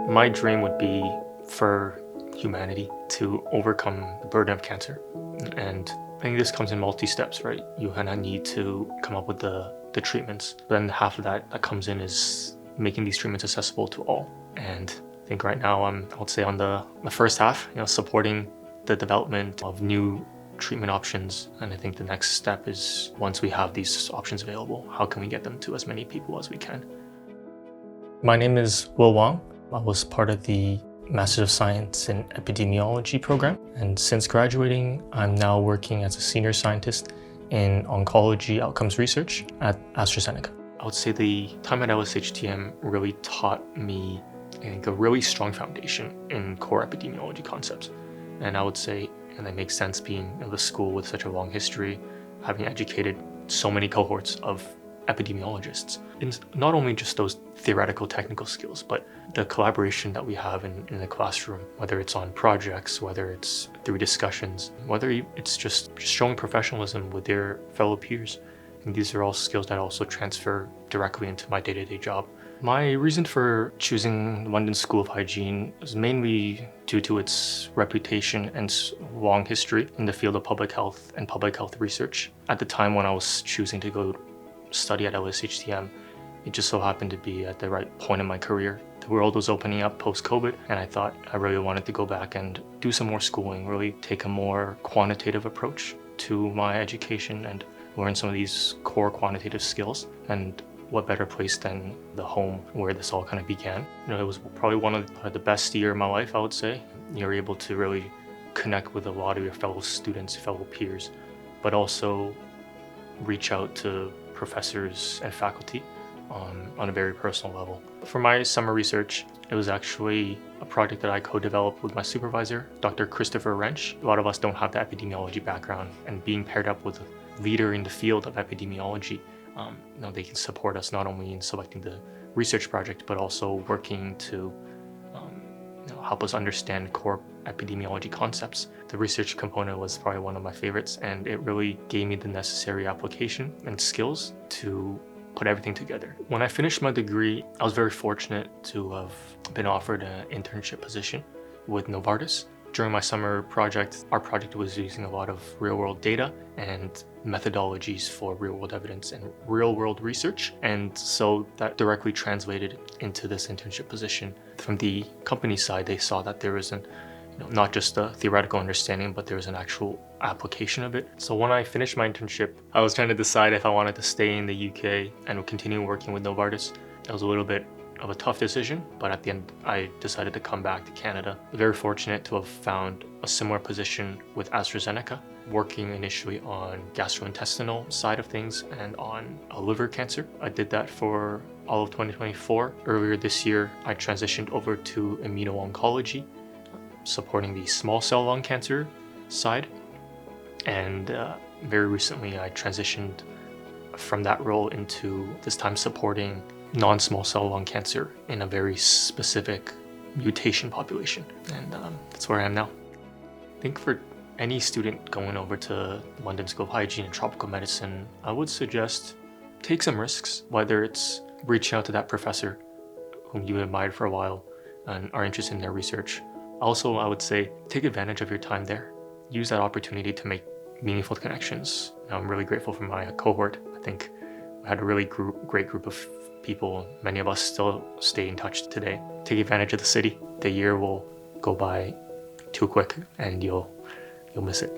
My dream would be for humanity to overcome the burden of cancer. And I think this comes in multi-steps, right? You kind of need to come up with the treatments. Then half of that comes in is making these treatments accessible to all. And I think right now I would say on the first half, supporting the development of new treatment options. And I think the next step is once we have these options available, how can we get them to as many people as we can? My name is Will Wang. I was part of the Master of Science in Epidemiology program. And since graduating, I'm now working as a senior scientist in oncology outcomes research at Astrazeneca. I would say the time at LSHTM really taught me, I think, a really strong foundation in core epidemiology concepts. And I would say, and that makes sense being in the school with such a long history, having educated so many cohorts of epidemiologists. And not only just those theoretical technical skills, but the collaboration that we have in the classroom, whether it's on projects, whether it's through discussions, whether it's just showing professionalism with their fellow peers. And these are all skills that also transfer directly into my day-to-day job. My reason for choosing London School of Hygiene is mainly due to its reputation and long history in the field of public health and public health research. At the time when I was choosing to go study at LSHTM, it just so happened to be at the right point in my career. The world was opening up post-COVID, and I thought I really wanted to go back and do some more schooling, really take a more quantitative approach to my education and learn some of these core quantitative skills. And what better place than the home where this all kind of began. It was probably one of the best years of my life, I would say. You're able to really connect with a lot of your fellow students, fellow peers, but also reach out to professors and faculty on a very personal level. For my summer research, it was actually a project that I co-developed with my supervisor, Dr. Christopher Wrench. A lot of us don't have the epidemiology background, and being paired up with a leader in the field of epidemiology, they can support us not only in selecting the research project, but also working to help us understand core epidemiology concepts. The research component was probably one of my favorites, and it really gave me the necessary application and skills to put everything together. When I finished my degree, I was very fortunate to have been offered an internship position with Novartis. During my summer project, our project was using a lot of real-world data and methodologies for real-world evidence and real-world research. And so that directly translated into this internship position. From the company side, they saw that there was not just a theoretical understanding, but there was an actual application of it. So when I finished my internship, I was trying to decide if I wanted to stay in the UK and continue working with Novartis. It was a little bit of a tough decision, but at the end, I decided to come back to Canada. Very fortunate to have found a similar position with Astrazeneca, working initially on gastrointestinal side of things and on a liver cancer. I did that for all of 2024. Earlier this year, I transitioned over to immuno-oncology, supporting the small cell lung cancer side. And very recently, I transitioned from that role into this time supporting non-small cell lung cancer in a very specific mutation population. And that's where I am now. I think for any student going over to London School of Hygiene and Tropical Medicine, I would suggest take some risks, whether it's reaching out to that professor whom you admired for a while and are interested in their research. Also, I would say take advantage of your time there. Use that opportunity to make meaningful connections. I'm really grateful for my cohort. I think we had a really great group of people. Many of us still stay in touch today. Take advantage of the city. The year will go by too quick and you'll miss it.